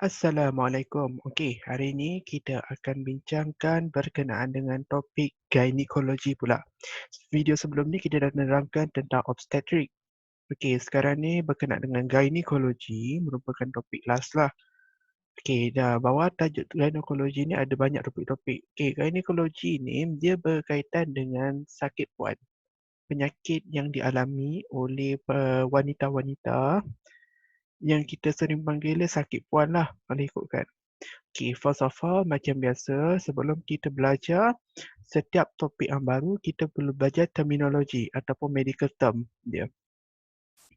Assalamualaikum. Okey, hari ini kita akan bincangkan berkenaan dengan topik gynecology pula. Video sebelum ni kita dah menerangkan tentang obstetrik. Okey, sekarang ni berkenaan dengan gynecology merupakan topik last lah. Okey, dah bawah tajuk gynecology ni ada banyak topik-topik. Okey, gynecology ni dia berkaitan dengan sakit puan. Penyakit yang dialami oleh wanita-wanita yang kita sering panggilnya sakit puan lah kalau ikutkan. Okay, first of all, macam biasa, sebelum kita belajar setiap topik yang baru, kita perlu belajar terminologi ataupun medical term dia.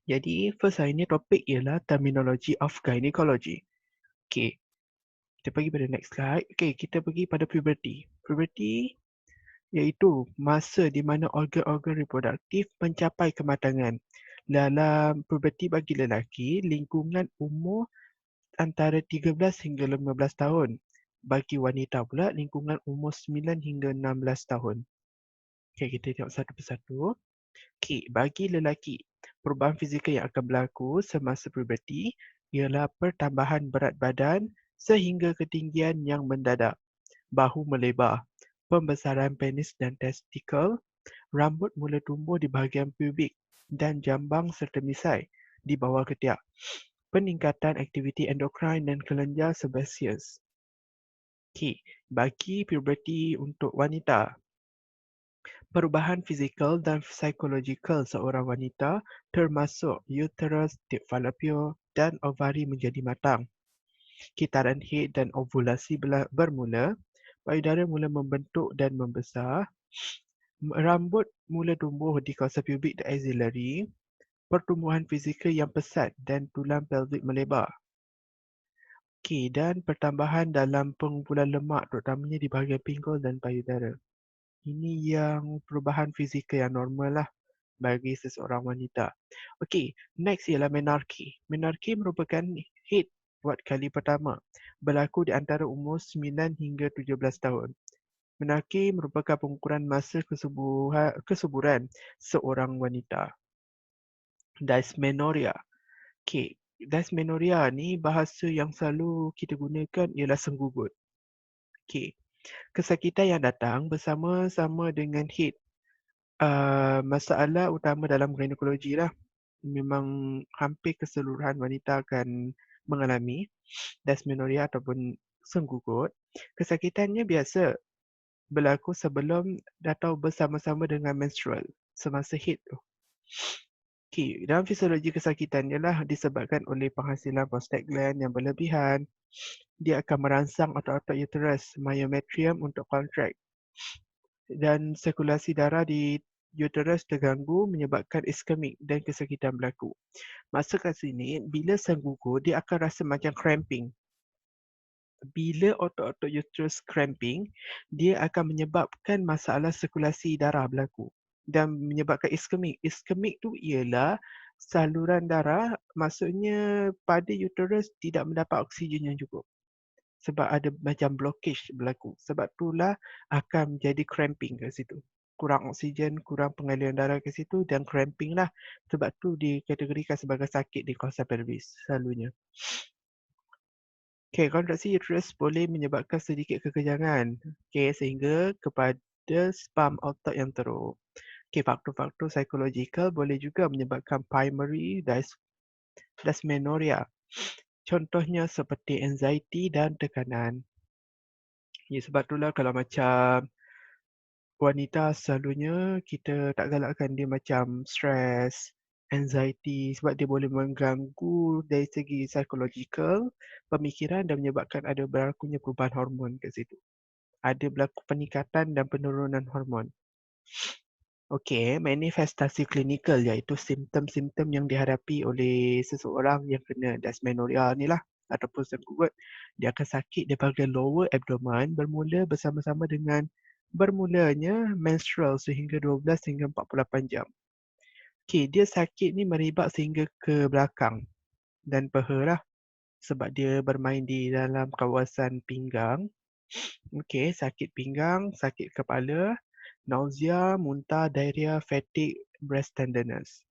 Jadi, first hari ni topik ialah terminology of gynecology. Okay, kita pergi pada next slide. Okay, kita pergi pada puberty. Puberty iaitu masa di mana organ-organ reproduktif mencapai kematangan. Dalam puberty bagi lelaki, lingkungan umur antara 13 hingga 15 tahun. Bagi wanita pula, lingkungan umur 9 hingga 16 tahun. Okay, kita tengok satu persatu. Okay, bagi lelaki, perubahan fizikal yang akan berlaku semasa puberti ialah pertambahan berat badan sehingga ketinggian yang mendadak, bahu melebar, pembesaran penis dan testikel, rambut mula tumbuh di bahagian pubik dan jambang serta misai di bawah ketiak, peningkatan aktiviti endokrin dan kelenjar sebasius. Okay, bagi puberti untuk wanita, perubahan fizikal dan psikologikal seorang wanita termasuk uterus, tip fallopian dan ovari menjadi matang. Kitaran haid dan ovulasi bermula, payudara mula membentuk dan membesar, rambut mula tumbuh di kawasan pubik dan axillary, pertumbuhan fizikal yang pesat dan tulang pelvik melebar. Okey, dan pertambahan dalam pengumpulan lemak terutamanya di bahagian pinggul dan payudara. Ini yang perubahan fizikal yang normal lah bagi seseorang wanita. Okey, next ialah menarche. Menarche merupakan haid buat kali pertama. Berlaku di antara umur 9 hingga 17 tahun. Menarche merupakan pengukuran masa kesuburan seorang wanita. Dysmenorrhea. Okey, dysmenorrhea ni bahasa yang selalu kita gunakan ialah senggugut. Okey, kesakitan yang datang bersama-sama dengan haid. Masalah utama dalam ginekologi lah. Memang hampir keseluruhan wanita akan mengalami dysmenorrhea ataupun senggugut. Kesakitannya biasa berlaku sebelum atau bersama-sama dengan menstrual, semasa haid tu. Okay, dalam fisiologi kesakitan ialah disebabkan oleh penghasilan prostagland yang berlebihan. Dia akan merangsang otot-otot uterus, myometrium untuk kontrakt. Dan sirkulasi darah di uterus terganggu menyebabkan iskemik dan kesakitan berlaku. Masa kat sini, bila senggugut, dia akan rasa macam cramping. Bila otot-otot uterus cramping, dia akan menyebabkan masalah sirkulasi darah berlaku dan menyebabkan iskemik. Iskemik tu ialah saluran darah, maksudnya pada uterus tidak mendapat oksigen yang cukup. Sebab ada macam blockage berlaku. Sebab itulah akan menjadi cramping kat situ. Kurang oksigen, kurang pengaliran darah ke situ dan cramping lah. Sebab tu dikategorikan sebagai sakit di kawasan pelvis selalunya. Okay, kontraksi uterus boleh menyebabkan sedikit kekejangan. Okay, sehingga kepada spam otot yang teruk. Okay, faktor-faktor psikologikal boleh juga menyebabkan primary dysmenorrhea. Contohnya seperti anxiety dan tekanan. Ya, sebab itulah kalau macam wanita selalunya kita tak galakkan dia macam stress, anxiety sebab dia boleh mengganggu dari segi psikologikal, pemikiran dan menyebabkan ada berlakunya perubahan hormon kat situ. Ada berlaku peningkatan dan penurunan hormon. Okey, manifestasi klinikal iaitu simptom-simptom yang dihadapi oleh seseorang yang kena dysmenorrhea ni lah ataupun senggugut. Dia akan sakit di bahagian lower abdomen bermula bersama-sama dengan bermulanya menstrual sehingga 12 hingga 48 jam. Okey, dia sakit ni meribat sehingga ke belakang dan peha lah sebab dia bermain di dalam kawasan pinggang. Okey, sakit pinggang, sakit kepala, nausea, muntah, diarrhea, fatigue, breast tenderness.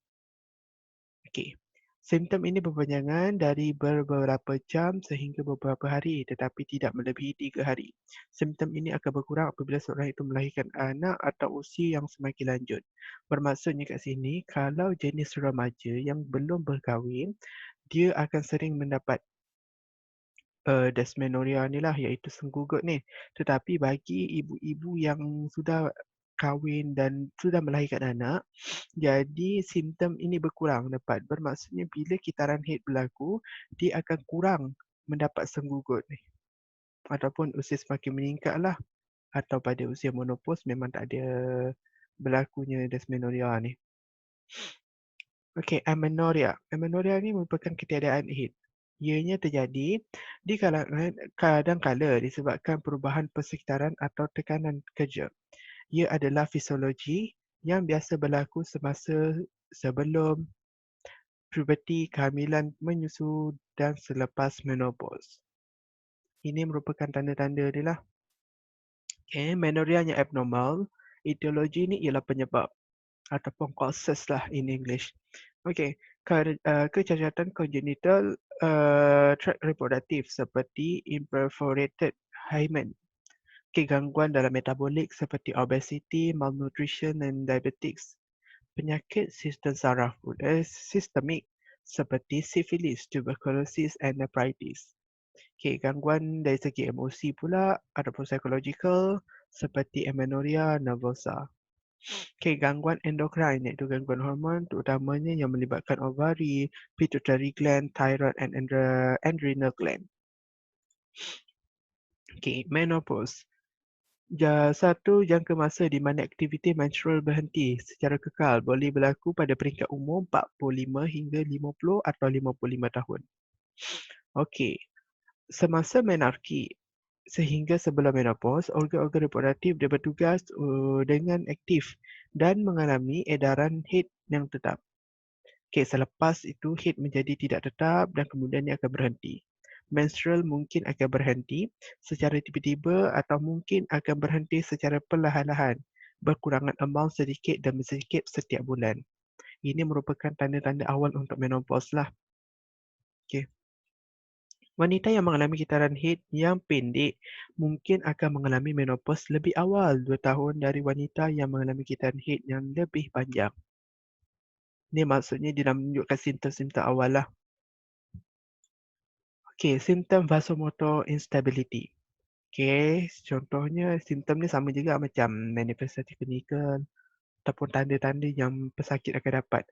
Okey. Simptom ini berpanjangan dari beberapa jam sehingga beberapa hari tetapi tidak melebihi 3 hari. Simptom ini akan berkurang apabila seorang itu melahirkan anak atau usia yang semakin lanjut. Bermaksudnya kat sini, kalau jenis remaja yang belum berkahwin, dia akan sering mendapat dysmenorrhea ni lah, iaitu senggugut ni. Tetapi bagi ibu-ibu yang sudah kahwin dan sudah melahirkan anak, jadi simptom ini berkurang dapat. Bermaksudnya bila kitaran haid berlaku, dia akan kurang mendapat senggugut ni. Ataupun usia semakin meningkat lah. Atau pada usia menopause memang tak ada berlakunya dysmenorrhea ni. Okey, amenorrhea. Amenorrhea ni merupakan ketiadaan haid. Ianya terjadi di kalangan kadang-kala disebabkan perubahan persekitaran atau tekanan kerja. Ia adalah fisiologi yang biasa berlaku semasa sebelum puberti, kehamilan, menyusu dan selepas menopause. Ini merupakan tanda-tanda dia lah. Okay, menorrhea yang abnormal, etiologi ni ialah penyebab ataupun causes lah in English. Okay, kecacatan congenital tract reproduktif seperti imperforated hymen, gangguan dalam metabolik seperti obesity, malnutrition dan diabetes, penyakit sistem saraf sistemik seperti sifilis, tuberculosis and nephritis. Okay, gangguan dari segi emosi pula ataupun psychological seperti amenorrhea nervosa. Okay, gangguan endokrin iaitu gangguan hormon terutamanya yang melibatkan ovari, pituitary gland, thyroid and adrenal gland. Okay, menopause. Satu jangka masa di mana aktiviti menstrual berhenti secara kekal boleh berlaku pada peringkat umur 45 hingga 50 atau 55 tahun. Okey, semasa menarki sehingga sebelum menopause, organ-organ reproduktif dia bertugas dengan aktif dan mengalami edaran haid yang tetap. Okey, selepas itu haid menjadi tidak tetap dan kemudian ia akan berhenti. Menstrual mungkin akan berhenti secara tiba-tiba atau mungkin akan berhenti secara perlahan-lahan, berkurangan amount sedikit demi sedikit setiap bulan. Ini merupakan tanda-tanda awal untuk menopause lah. Okey. Wanita yang mengalami kitaran haid yang pendek mungkin akan mengalami menopause lebih awal 2 tahun dari wanita yang mengalami kitaran haid yang lebih panjang. Ini maksudnya dia dah menunjukkan simptom-simptom awal lah. Okey, simptom vasomotor instability. Okey, contohnya simptom ni sama juga macam manifestasi klinikal ataupun tanda-tanda yang pesakit akan dapat.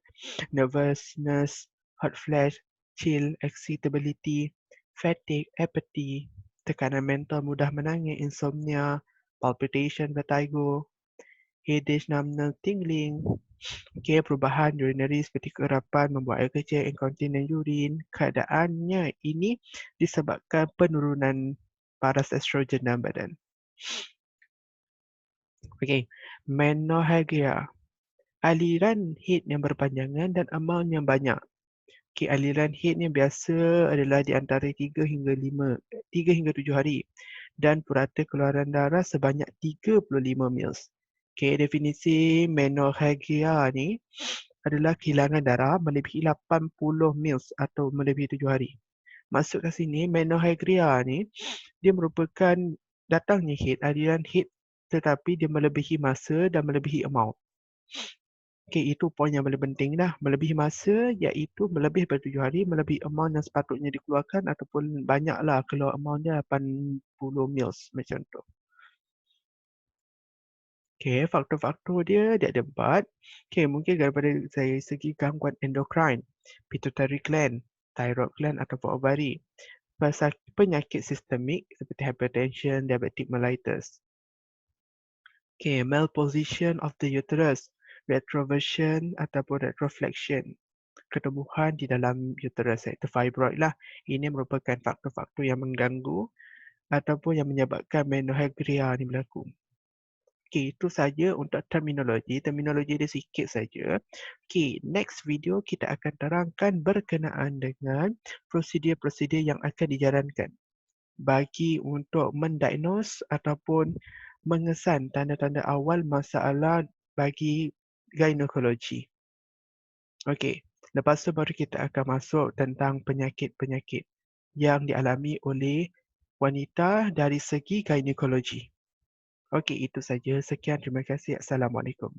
Nervousness, hot flash, chill, excitability, fatigue, apathy, tekanan mental, mudah menangis, insomnia, palpitation, vertigo, headache, numbness, tingling. Okay, perubahan urinary seperti kerapan, membuang air kecil, incontinent urine. Keadaannya ini disebabkan penurunan paras estrogen dalam badan. Okay, menorrhagia. Aliran haid yang berpanjangan dan amount yang banyak. Okay, aliran haid ni biasa adalah di antara 3 hingga 7 hari dan purata keluaran darah sebanyak 35 mils. Okay, definisi menorrhagia ni adalah kehilangan darah melebihi 80 mils atau melebihi 7 hari. Maksud kat sini, menorrhagia ni dia merupakan datangnya haid, aliran haid tetapi dia melebihi masa dan melebihi amount. Okay, itu poin yang paling penting dah. Melebihi masa iaitu melebih daripada 7 hari, melebihi amount yang sepatutnya dikeluarkan ataupun banyaklah keluar amount dia 80 mils macam tu. Okay, faktor-faktor dia ada 4. Okay, mungkin daripada dari segi gangguan endokrin, pituitary gland, thyroid gland ataupun ovari. Penyakit sistemik seperti hypertension, diabetic mellitus. Okay, malposition of the uterus, retroversion ataupun retroflexion. Ketumbuhan di dalam uterus iaitu fibroid lah. Ini merupakan faktor-faktor yang mengganggu ataupun yang menyebabkan menorrhagia ni berlaku. Okey, itu saja untuk terminologi. Terminologi dia sikit saja. Okey, next video kita akan terangkan berkenaan dengan prosedur-prosedur yang akan dijalankan bagi untuk mendiagnose ataupun mengesan tanda-tanda awal masalah bagi ginekologi. Okey. Lepas tu baru kita akan masuk tentang penyakit-penyakit yang dialami oleh wanita dari segi ginekologi. Okey, itu saja. Sekian, terima kasih. Assalamualaikum.